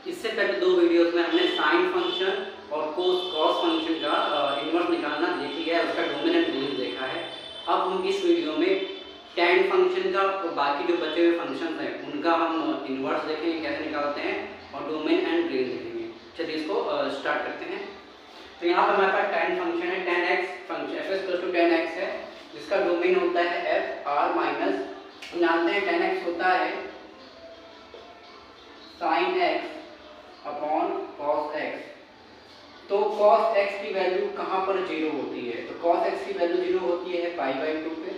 इससे पहले दो वीडियोस में हमने साइन फंक्शन और कॉस फंक्शन का इन्वर्स निकालना देख लिया है, उसका डोमेन एंड रेंज देखा है। अब हम इस वीडियो में tan फंक्शन का और बाकी जो बचे हुए फंक्शन हैं उनका हम इन्वर्स देखेंगे कैसे निकालते हैं और डोमेन एंड रेंज देखेंगे। चलिए इसको स्टार्ट करते हैं। तो यहाँ पर हमारे पास tan फंक्शन है, tan x function f tan x है, जिसका डोमेन होता है f r माइनस, हम जानते हैं tan x होता है sin x upon cos x। तो cos x की वैल्यू कहाँ पर जीरो होती है? तो cos x की वैल्यू जीरो होती है π/2 पे,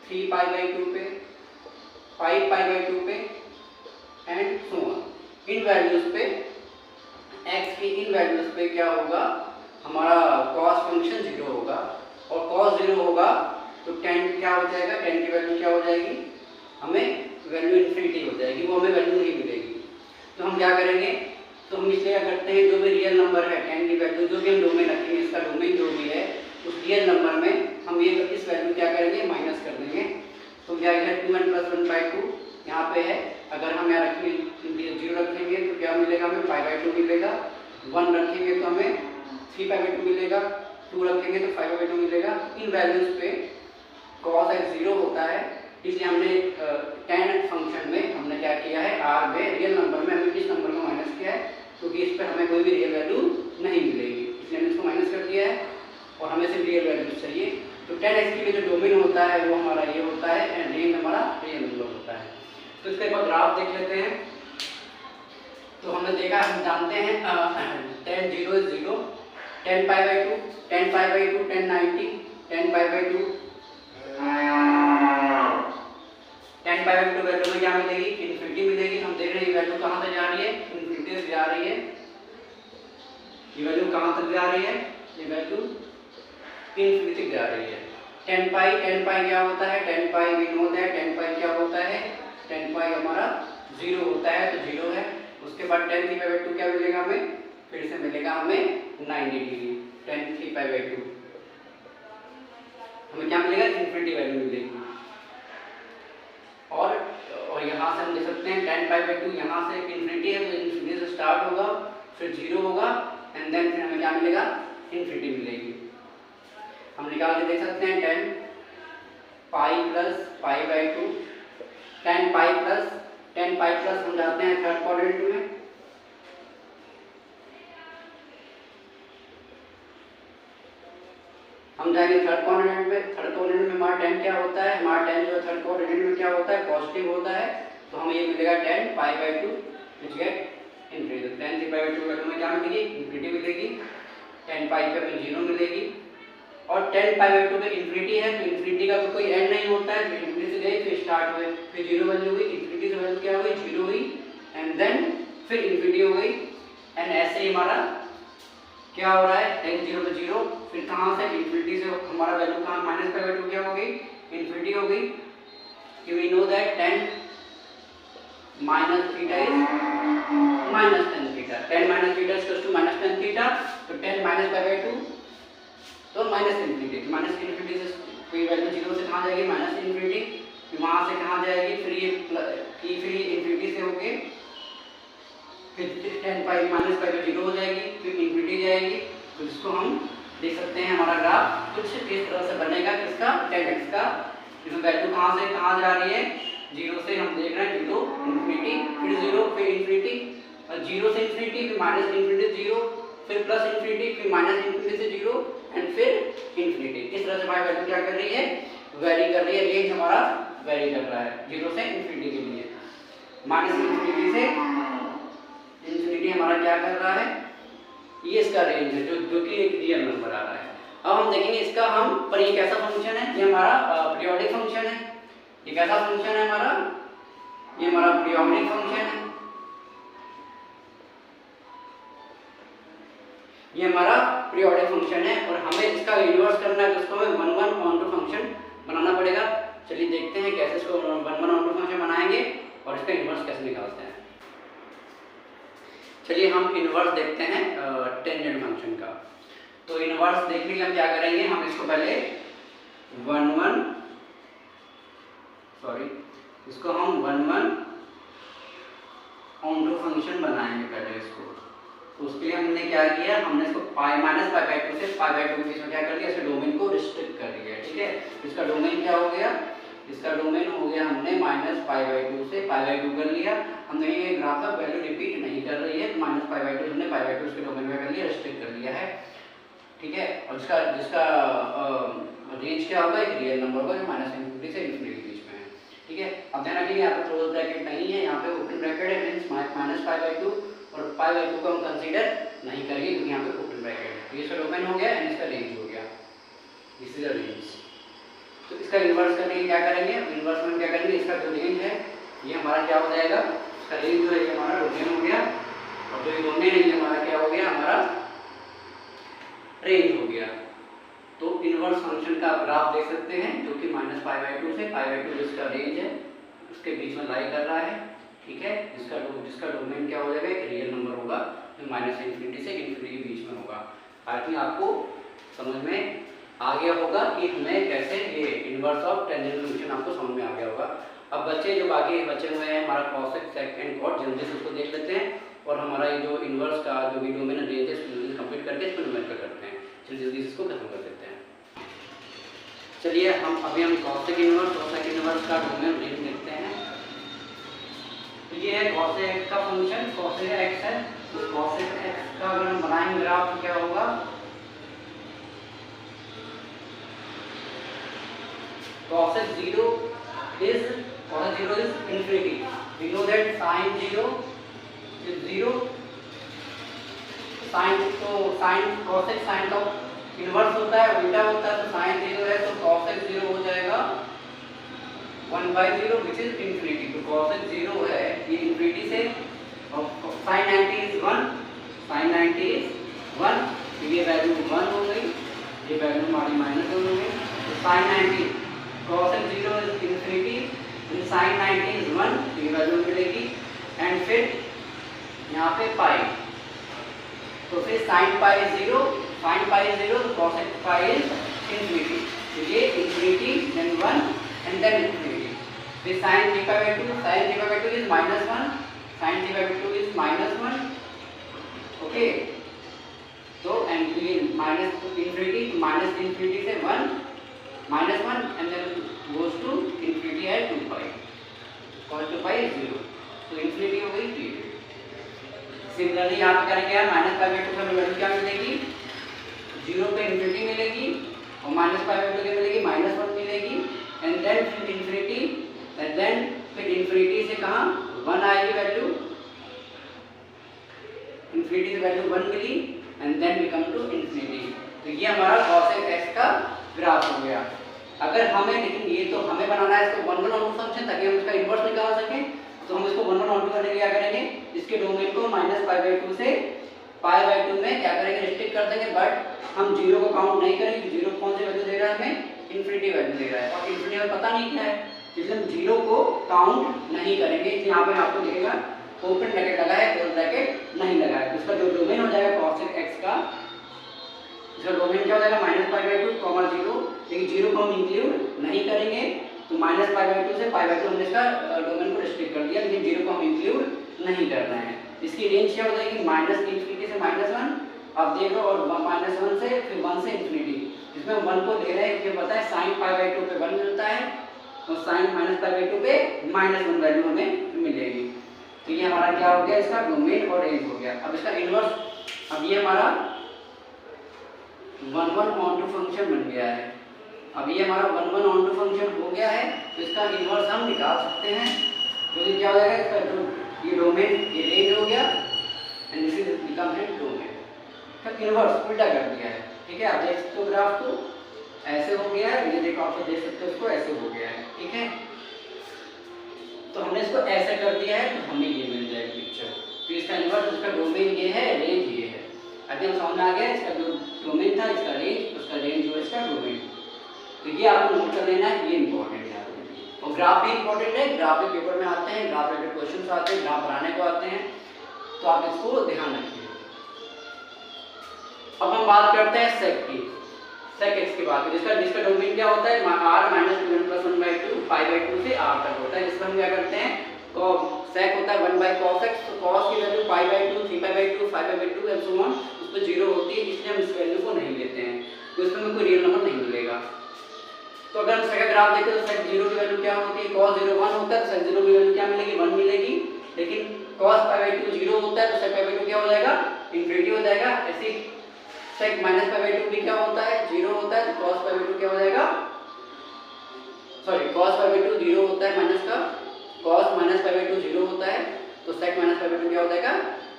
3π/2 पे, 5π/2 पे and so on. In values पे x की इन वैल्यूज पे क्या होगा, हमारा cos फंक्शन जीरो होगा और cos जीरो होगा तो tan क्या हो जाएगा, tan की वैल्यू क्या हो जाएगी, हमें वैल्यू इन्फिनिटी हो जाएगी, वो हमें वैल्यू नहीं मिलेगी। तो हम क्या करेंगे, तो हम इसलिए क्या करते हैं, जो भी रियल नंबर है tan की वैल्यू जो भी हम डोमेन रखेंगे, इसका डोमेन जो भी है उस रियल नंबर में हम ये इस वैल्यू क्या करेंगे, माइनस कर देंगे। तो क्या है 2n + 1/2 यहाँ पे है, अगर हम यहाँ रखेंगे 0 रखेंगे तो क्या मिलेगा, हमें π/2 मिलेगा, 1 रखेंगे तो हमें 3π/2 मिलेगा, 2 रखेंगे तो 5/2 मिलेगा। इन वैल्यूज पे cos x 0 होता है, इसलिए हमने tan फंक्शन में हमने क्या किया है, r में रियल नंबर में हमने इस नंबर को माइनस किया है, क्योंकि इस पर हमें कोई भी रियल वैल्यू नहीं मिलेगी, इसलिए हमने इसको माइनस कर दिया है और हमें सिर्फ रियल वैल्यू चाहिए। तो tan x के लिए जो डोमेन होता है वो हमारा ये होता है एंड रेंज हमारा रियल नंबर होता है। तो इसका एक बार ग्राफ देख लेते हैं। तो हमने देखा, हम जानते हैं tan 0 is 0, tan π/2, tan π/2, tan 90, tan π/2, tan π/2 value में क्या मिलेगी, इन्फिनिटी मिलेगी। हम देख रहे हैं ये वैल्यू कहाँ तक जा रही है, इन्फिनिटी तक जा रही है। ये वैल्यू कहाँ तक जा रही है, ये वैल्यू इन्फिनिटी तक जा रही है। tan पाई क्या होता है, tan pi we know that tan pi क्या होता है, tan पाई हमारा 0 होता है, तो 0 है। उसके बाद tan 3/2 क्या मिलेगा हमें, फिर से मिलेगा हमें 90 डिग्री, tan 3/2 हमें क्या मिलेगा, इन्फिनिटी वैल्यू मिलेगी। और यहाँ से हम देख सकते हैं tan π/2 यहाँ से इन्फिनिटी है, तो इन्फिनिटी से स्टार्ट होगा, फिर 0 होगा एंड देन फिर हमें क्या मिलेगा, इन्फिनिटी मिलेगी। हम निकाल के देख सकते हैं tan pi plus π/2, tan pi plus हम जाते हैं थर्ड क्वाड्रेंट में, हम जाएंगे थर्ड क्वाड्रेंट में। थर्ड क्वाड्रेंट में हमारा tan क्या होता है, हमारा tan जो थर्ड क्वाड्रेंट में क्या होता है, पॉजिटिव होता है, तो हमें ये मिलेगा tan π/2 which get infinity. tan 3/2 value में क्या मिलेगी, इन्फिनिटी मिलेगी, tan पाई पे हमें 0 मिलेगी और tan π/2 पे इन्फिनिटी है, तो इन्फिनिटी का तो कोई एंड नहीं होता है, तो इन्फिनिटी से गई फिर स्टार्ट हुए, फिर 0 वैल्यू हुई, इन्फिनिटी से वैल्यू क्या हुई, 0 हुई एंड देन फिर इन्फिनिटी हो गई एंड ऐसे ही हमारा क्या हो रहा है, tan 0 to 0, फिर कहाँ से इन्फिनिटी से हमारा वैल्यू कहाँ, -π/2 क्या हो गई, इन्फिनिटी हो गई। We know that tan -θ is -tan θ, tan -θ is equals to -tan θ, तो tan -π/2 तो -इन्फिनिटी से कोई वैल्यू 0 से कहाँ जाएगी, -इन्फिनिटी, फिर वहाँ से कहाँ जाएगी, फिर ये इन्फिनिटी से होके फिर tan पाई -π/2 0 हो जाएगी, फिर इन्फिनिटी जाएगी। तो इसको हम देख सकते हैं, हमारा ग्राफ कुछ इस तरह से बनेगा, किसका, tan x का, इसमें वैल्यू कहाँ से कहाँ जा रही है, 0 से हम देख रहे हैं 0 इन्फिनिटी, फिर 0 फिर इन्फिनिटी, और 0 से इन्फिनिटी, फिर -इन्फिनिटी 0, फिर +इन्फिनिटी, फिर -इन्फिनिटी से 0 एंड फिर इन्फिनिटी। इस तरह से हमारी वैल्यू क्या कर रही है, वेरी कर रही है, रेंज हमारा वेरी कर रहा है 0 से इन्फिनिटी के लिए। -इन्फिनिटी से इन्फिनिटी हमारा क्या कर रहा है, ये इसका रेंज है जो कि एक रियल नंबर आ रहा है। अब हम देखेंगे इसका पर ये कैसा फंक्शन है, ये हमारा पीरियोडिक फंक्शन है। ये कैसा फंक्शन है हमारा, ये हमारा पीरियोडिक फंक्शन है, ये हमारा पीरियोडिक फंक्शन है और हमें इसका इन्वर्स करना है, तो उसको हमें 1/(1) फंक्शन बनाना पड़ेगा। चलिए देखते हैं कैसे इसको 1/(1) फंक्शन बनाएंगे और इसका इन्वर्स कैसे निकालते हैं। चलिए हम इन्वर्स देखते हैं टेंजेंट फंक्शन का। तो इन्वर्स देखने के लिए हम क्या करेंगे, हम इसको पहले 1/1 इसको हम 1/1 ऑनटू फंक्शन बनाएंगे पहले इसको। तो उसके लिए हमने क्या किया, हमने इसको माइनस पाई बाई टू से पाई बाई टू के बीच में क्या कर दिया, इसके डोमेन को रिस्ट्रिक्ट कर दिया। ठीक है, इसका डोमेन क्या हो गया, इसका डोमेन हो गया हमने माइनस पाई बाई टू से पाई बाई टू कर लिया। हमने ये ग्राफ का वैल्यू रिपीट नहीं कर रही है, माइनस पाई बाई टू हमने पाई बाई टू इसके डोमेन में कर लिया, रिस्ट्रिक्ट कर लिया है। ठीक है, और जिसका रेंज क्या होगा, एक रियल नंबर होगा जो माइनस इनफिनिटी से इनफिनिटी के बीच में है। ठीक है, अब ध्यान रखिए यहाँ पे क्लोज ब्रैकेट नहीं है, यहाँ पे ओपन ब्रैकेट है, means minus pi by two और पाई बाई टू को हम कंसीडर नहीं करेंगे क्योंकि यहाँ पे ओपन ब्रैकेट है। तो इसका डोमेन हो गया एंड इसका रेंज हो गया, दिस इज द रेंज। तो इसका इन्वर्स करने के क्या करेंगे, इन्वर्स में क्या करेंगे, इसका जो रेंज है ये हमारा क्या हो जाएगा, इसका रेंज जो है ये हमारा डोमेन हो गया, और जो डोमेन है ये हमारा क्या हो गया, हमारा रेंज हो गया। तो इन्वर्स फंक्शन का आप ग्राफ देख सकते हैं जो कि माइनस पाई बाई टू से पाई बाई टू जिसका रेंज है उसके बीच में लाई कर रहा है। ठीक है, जिसका डोमेन क्या हो जाएगा, एक रियल नंबर होगा जो माइनस इनफिनिटी से इनफिनिटी के बीच में होगा। आई थिंक आपको समझ में आ गया होगा कि हमें कैसे ये इन्वर्स ऑफ टेंजेंट फंक्शन आपको समझ में आ गया होगा। अब बच्चे जो बाकी बचे हुए हैं हमारा कॉस सेक एंड कॉट, जल्दी से उसको देख लेते हैं और हमारा ये जो इन्वर्स का जो भी डोमेन रेंज है इसको कंप्लीट करके इसको न्यूमेरिकल करते हैं। चलिए जल्दी इसको खत्म कर देते हैं। चलिए हम कॉस सेक इन्वर्स का डोमेन रेंज देखते हैं। तो ये है कॉस एक्स का फंक्शन, कॉस एक्स है, तो कॉस एक्स का अगर हम बनाएंगे ग्राफ तो क्या होगा, cos 0 is infinity. We know that sin 0 is 0. sin cos x sin का इन्वर्स होता है, उल्टा होता है, तो sin 0 है तो cos x 0 हो जाएगा 1/0 which is infinity। तो cos x 0 है ये इन्फिनिटी से, और sin 90 is 1, sin 90 is 1, तो ये वैल्यू 1 हो गई, ये वैल्यू हमारी माइनस हो गई। तो sin 90 cos x 0 is infinity and sin 90 is 1, तो ये वैल्यू मिलेगी। एंड फिर यहाँ पे पाई, तो फिर sin पाई 0, sin पाई 0 तो cos x pi is infinity, तो ये infinity then 1 and then infinity। फिर sin 3/2, sin 3/2 is -1, sin 3/2 is -1, okay. तो एंड ये माइनस इनफिनिटी, माइनस इनफिनिटी से 1 -1 and then goes to infinity at 2 pi, cos 2 pi is 0, तो infinity हो गई 3। Similarly यहाँ पे करेंगे यार, माइनस पाई बाई टू का वैल्यू क्या मिलेगी, 0 पे इन्फिनिटी मिलेगी, और माइनस पाई बाई टू के मिलेगी -1 मिलेगी, एंड देन फिर इन्फिनिटी, एंड देन फिर इन्फिनिटी से कहाँ 1 आएगी वैल्यू, इन्फिनिटी से वैल्यू 1 मिली, and then we come to infinity. तो ये हमारा cos x का ग्राफ हो गया। अगर हमें, लेकिन ये तो हमें बनाना है इसको 1/1 फंक्शन ताकि हम इसका इन्वर्स निकाल सकें, तो हम इसको 1/1 करने के लिए क्या करेंगे, इसके डोमेन को माइनस पाई बाई टू से पाई बाई टू में क्या करेंगे, रिस्ट्रिक्ट कर देंगे, बट हम 0 को काउंट नहीं करेंगे। 0 कौन सी वैल्यू दे रहा है हमें, इन्फिनिटी वैल्यू दे रहा है, और इन्फिनिटी हमें पता नहीं क्या है, इसलिए हम 0 को काउंट नहीं करेंगे। यहाँ पे आपको दिखेगा ओपन ब्रैकेट लगा है, क्लोज ब्रैकेट नहीं लगा है। उसका जो डोमेन हो जाएगा cos x का, इसका डोमेन क्या हो जाएगा -π/2, 0, लेकिन 0 को हम इंक्लूड नहीं करेंगे, तो -π/2 से π/2 हमने इसका डोमेन को रिस्ट्रिक्ट कर दिया, लेकिन 0 को हम इंक्लूड नहीं कर रहे हैं। इसकी रेंज क्या हो जाएगी, -∞ से -1, आप देख लो, और -1 से फिर 1 से इन्फिनिटी। इसमें 1 को ले रहे हैं, ये पता है sin π/2 पे 1 मिलता है, और sin -π/2 पे -1 वैल्यू हमें मिलेगी। तो ये हमारा क्या हो गया, इसका डोमेन और रेंज हो गया। अब इसका इन्वर्स, अब ये हमारा 1/1 ऑनटू फंक्शन बन गया है। अब ये हमारा 1/1 ऑनटू फंक्शन हो गया है, तो इसका इन्वर्स हम निकाल सकते हैं, जो कि क्या हो जाएगा, इसका जो ये डोमेन ये रेंज हो गया, and this is become a domain. तो इन्वर्स उल्टा कर दिया है। ठीक है, आप देख सकते हो ग्राफ को ऐसे हो गया है, ये देखो आप देख सकते हो इसको ऐसे हो गया है। ठीक है, तो हमने इसको ऐसे कर दिया है, तो हमें ये मिल जाएगी पिक्चर। तो इसका इन्वर्स, इसका डोमेन ये है, रेंज ये है। अभी हम समझ में आ गया, इसका जो डोमेन था, इसका रेंज, उसका रेंज जो है इसका डोमेन। तो ये आपको नोट कर लेना है, ये इंपॉर्टेंट है। और ग्राफ भी इंपॉर्टेंट है, ग्राफ भी पेपर में आते हैं, ग्राफ रिलेटेड क्वेश्चंस आते हैं, ग्राफ बनाने को आते हैं, तो आप इसको ध्यान रखिए। अब हम बात करते हैं सेक की, सेक एक्स की बात, जिसका डोमेन क्या होता है, r - 2n + 1/2 π/2 से r तक होता है, जिसमें हम क्या करते हैं सेक होता है 1 बाई कॉस एक्स, तो कॉस की value pi by 2, 3 pi by 2, 5 pi by 2 and so on, उस पर 0 होती है, इसलिए हम इस वैल्यू को नहीं लेते हैं, तो इसमें हमें कोई रियल नंबर नहीं मिलेगा। तो अगर हम सेक ग्राफ देखें तो सेक 0 की वैल्यू क्या होती है, cos 0 1 होता है, तो सेक 0 की वैल्यू क्या मिलेगी, 1 मिलेगी। लेकिन cos पाई बाई 2 0 होता है, तो सेक पाई बाई 2 क्या हो जाएगा, इन्फिनिटी हो जाएगा। ऐसे सेक माइनस पाई बाई 2 भी क्या होता है, 0 होता है, तो cos पाई बाई 2 क्या हो जाएगा, सॉरी cos पाई बाई 2 0 होता है, माइनस का cos माइनस पाई बाई 2 0 होता है, तो sec माइनस पाई बाई 2 क्या हो जाएगा,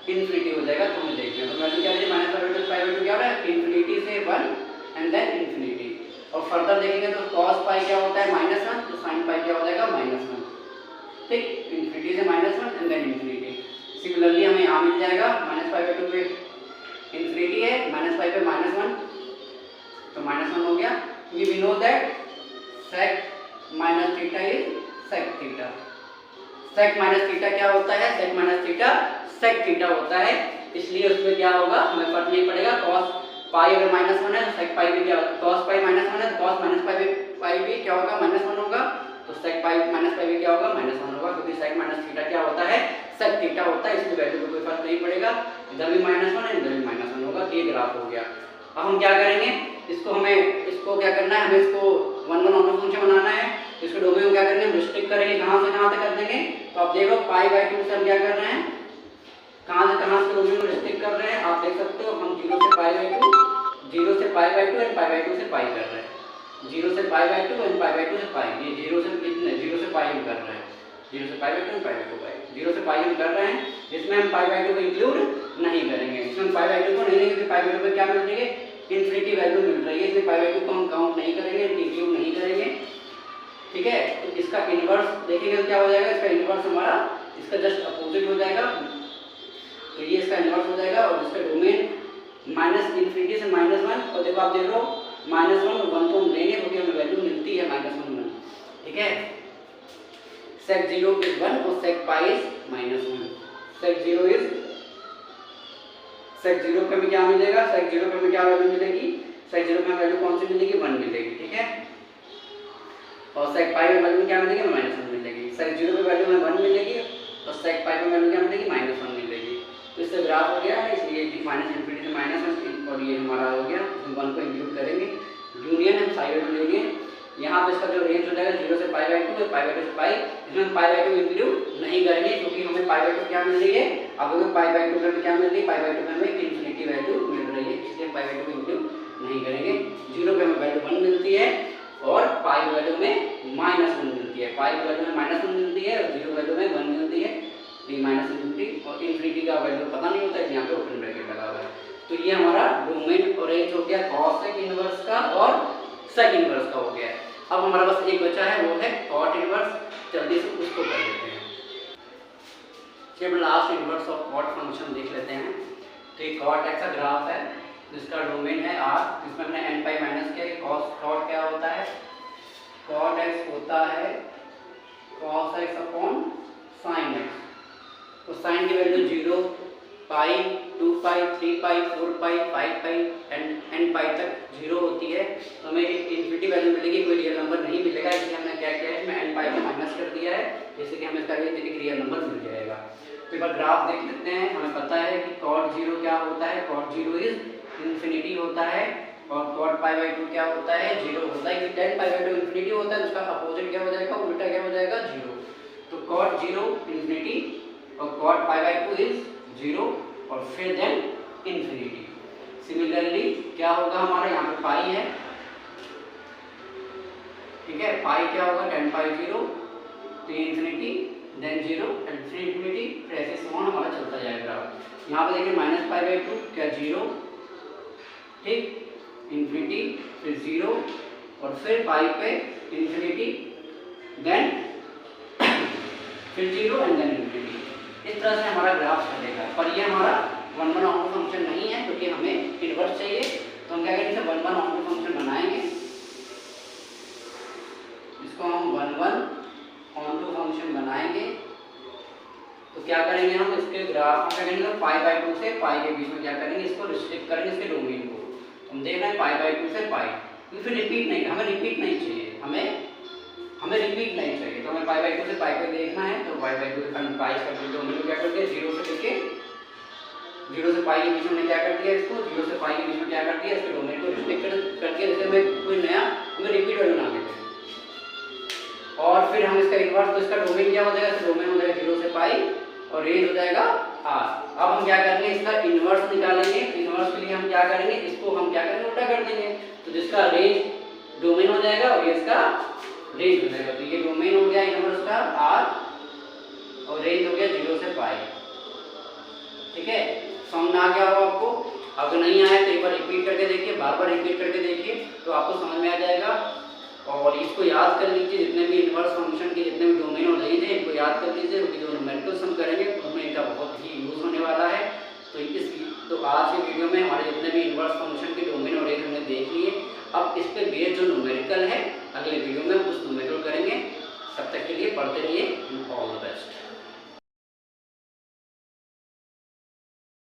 इन्फिनिटी हो जाएगा। तो हमें देखते हैं, तो वैल्यू क्या है, माइनस पाई बाई 2 क्या हो रहा है, इन्फिनिटी से 1 एंड देन इन्फिनिटी। और फर्दर देखेंगे तो cos पाई क्या होता है, -1, तो sin पाई क्या हो जाएगा, -1, ठीक, इन्फिनिटी से -1 एंड देन इन्फिनिटी। सिमिलरली हमें यहाँ मिल जाएगा माइनस पाई बाई 2 पे इन्फिनिटी है, माइनस पाई पे -1, तो -1 हो गया, क्योंकि we know that sec minus theta is sec theta. sec minus theta क्या होता है, sec minus theta sec theta होता है, इसलिए उसमें क्या होगा, हमें फर्क नहीं पड़ेगा। cos पाई अगर -1 है तो sec पाई भी क्या, cos पाई -1 है तो cos माइनस पाई भी क्या होगा, -1 होगा, तो sec पाई माइनस पाई भी क्या होगा, -1 होगा, क्योंकि sec माइनस थीटा क्या होता है, sec थीटा होता है, इसलिए वैल्यू में कोई फर्क नहीं पड़ेगा, इधर भी -1 है, इधर भी -1 होगा। ये ग्राफ हो गया। अब हम क्या करेंगे, इसको क्या करना है, हमें इसको 1 1 ऑर्डर फंक्शन बनाना है, तो इसको डोमेन में क्या करेंगे, रिस्ट्रिक्ट करेंगे, कहां से कहां तक कर देंगे, तो आप देखो पाई बाई 2 से हम क्या कर रहे हैं, कहां से कहां से डोमेन को रिस्ट्रिक्ट कर रहे हैं, आप देख सकते हो, हम 0 से पाई बाई 2, 0 से pi by 2 and pi by 2 से पाई कर रहे हैं, 0 से pi by 2 and pi by 2 से पाई, ये 0 से कितने, 0 से पाई हम कर रहे हैं, 0 से pi by 2 and pi by 2 पाई, 0 से पाई हम कर रहे हैं, इसमें हम पाई बाई 2 को इंक्लूड नहीं करेंगे, इसमें हम पाई बाई 2 को नहीं लेंगे, पाई बाई 2 पे क्या मिल रही है, इन्फिनिटी वैल्यू मिल रही है, इसलिए पाई बाई 2 को हम काउंट नहीं करेंगे, इंक्लूड नहीं करेंगे, ठीक है। तो इसका इनवर्स देखेंगे तो क्या हो जाएगा, इसका इनवर्स हमारा इसका जस्ट अपोजिट हो जाएगा, तो ये इसका इनवर्स हो जाएगा, और इसका डोमेन माइनस इन्फिनिटी से -1, और देखो आप देख रहे हो -1 और 1 तो हम लेंगे क्योंकि हमें वैल्यू मिलती है -1 1, ठीक है। sec 0 इज 1 और sec pi is -1, sec 0 is, sec 0 पे हमें क्या मिलेगा, sec 0 पे हमें क्या वैल्यू मिलेगी, sec 0 पे वैल्यू कौन सी मिलेगी, 1 मिलेगी, ठीक है। और sec पाई में वैल्यू क्या मिलेगी, -1 मिलेगी, sec 0 पे वैल्यू में 1 मिलेगी, और sec पाई में वैल्यू क्या मिलेगी, -1 मिलेगी। तो इससे ग्राफ हो गया है, इसलिए माइनस इन्फिनिटी से -1, और ये हमारा हो गया, हम 1 को इंक्लूड करेंगे, यूनियन हम साइड में लेंगे, यहाँ पे इसका जो रेंज हो जाएगा 0 से पाई बाई 2, पाई बाई 2 से पाई, इसमें हम पाई बाई 2 इंक्लूड नहीं करेंगे, क्योंकि हमें पाई बाई 2 क्या मिल रही है, अब हमें पाई बाई 2 में क्या मिल रही है, पाई बाई 2 में हमें इन्फिनिटी वैल्यू मिल रही है, इसलिए पाई बाई 2 को इंक्लूड नहीं करेंगे। 0 पे हमें वैल्यू 1 मिलती है, और पाई वैल्यू में -1 मिलती है, पाई वैल्यू में -1 मिलती है, और 0 वैल्यू में 1 मिलती है, तो माइनस इन्फिनिटी और इन्फिनिटी का वैल्यू पता नहीं होता है, यहाँ पे ओपन ब्रैकेट लगा हुआ है। तो ये हमारा डोमेन और रेंज हो गया cos इनवर्स का और sec इनवर्स का हो गया। अब हमारा बस एक बचा है, वो है cot इनवर्स, जल्दी से उसको कर लेते हैं। चलिए last inverse of cot function देख लेते हैं। तो ये cot x का ग्राफ है, जिसका डोमेन है r, जिसमें हमने n पाई माइनस किया। cot क्या होता है, cot x होता है cos x upon sin x। तो sin की value 0, pi, 2 pi, 3 pi, 4 pi, 5 pi and n पाई तक 0 होती है। तो हमें एक इन्फिनिटी वैल्यू मिलेगी, कोई रियल नंबर नहीं मिलेगा, इसलिए हमने क्या किया है, इसमें n पाई को माइनस कर दिया है, जैसे कि हमें इसका एक रियल नंबर मिल जाएगा। तो एक बार ग्राफ देख लेते हैं। हमें पता है कि cot 0 क्या होता है, cot 0 इज इन्फिनिटी होता है, और cot पाई बाई 2 क्या होता है, 0 होता है। कि tan पाई बाई 2 इन्फिनिटी होता है, उसका अपोजिट क्या हो जाएगा, उल्टा क्या हो जाएगा, 0। तो cot 0 इन्फिनिटी और cot पाई बाई 2 इज 0 और फिर देन इन्फिनिटी। सिमिलरली क्या होगा, हमारा यहाँ पे पाई है, ठीक है, पाई क्या होगा, tan पाई 0, तो इन्फिनिटी देन 0 एंड फिर इन्फिनिटी, फिर ऐसे समान हमारा चलता जाएगा। यहाँ पे देखिए माइनस पाई बाई 2 क्या 0, ठीक, इन्फिनिटी फिर 0 और फिर पाई पे इन्फिनिटी देन फिर 0 एंड देन इन्फिनिटी। इस तरह से हमारा ग्राफ चलेगा। पर ये हमारा 1 1 ऑन फंक्शन नहीं है, क्योंकि हमें इनवर्स चाहिए। तो हम क्या करेंगे, 1 1 ऑन फंक्शन बनाएंगे, इसको हम 1 1 ऑन फंक्शन बनाएंगे। तो क्या करेंगे, हम इसके ग्राफ में क्या करेंगे, तो पाई बाई 2 से पाई के बीच में क्या करेंगे, इसको रिस्ट्रिक्ट करेंगे, इसके डोमेन को। हम देख रहे हैं पाई बाई 2 से पाई, फिर रिपीट नहीं, हमें रिपीट नहीं चाहिए, हमें रिपीट नहीं चाहिए। तो हमें पाई बाई 2 से पाई पे देखना है, तो पाई बाई 2 हम पाई का डोमेन को क्या कर दिया 0 से लेके 0 से पाई के बीच में क्या कर दिया इसको 0 से पाई के बीच में क्या कर दिया इसके डोमेन को रिस्ट्रिक्ट करके जैसे मैं कोई नया हमें रिपीट वैल्यू बना देते हैं। और फिर हम इसका इन्वर्स, तो इसका डोमेन क्या हो जाएगा, डोमेन हो जाएगा 0 से पाई और रेंज हो जाएगा r। अब हम क्या करेंगे इसका इन्वर्स निकालेंगे। इन्वर्स के लिए हम क्या करेंगे, इसको हम क्या करेंगे उल्टा कर देंगे, तो जिसका रेंज डोमेन हो जाएगा और ये इसका रेंज हो जाएगा। तो ये डोमेन हो गया इन्वर्स का r और रेंज हो गया 0 से पाई। ठीक है, समझ में आ गया होगा आपको। अगर नहीं आया तो एक बार रिपीट करके देखिए, बार बार रिपीट करके देखिए तो आपको समझ में आ जाएगा। और इसको याद कर लीजिए, जितने भी इन्वर्स फंक्शन के जितने भी डोमेन और रेंज है इनको याद कर लीजिए, क्योंकि जो न्यूमेरिकल सम करेंगे उसमें इनका बहुत ही यूज होने वाला है। तो आज के वीडियो में हमारे जितने भी इन्वर्स फंक्शन के डोमेन और रेंज हमने देख लिए। अब इस पे बेस्ड जो न्यूमेरिकल है अगले वीडियो में उस न्यूमेरिकल करेंगे। तब तक के लिए पढ़ते रहिए। All the best.